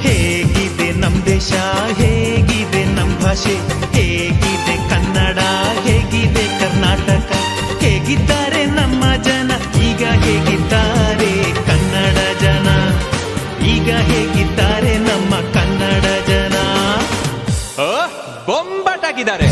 ಹೇಗಿದೆ ನಮ್ ದೇಶ, ಹೇಗಿದೆ ನಮ್ ಭಾಷೆ, ಹೇಗಿದೆ ಕನ್ನಡ, ಹೇಗಿದೆ ಕರ್ನಾಟಕ, ಹೇಗಿದ್ದಾರೆ ನಮ್ಮ ಜನ, ಈಗ ಹೇಗಿದ್ದಾರೆ ಕನ್ನಡ ಜನ, ಈಗ ಹೇಗಿದ್ದಾರೆ ನಮ್ಮ ಕನ್ನಡ ಜನ. ಬೊಂಬಾಟಾಗಿದ್ದಾರೆ.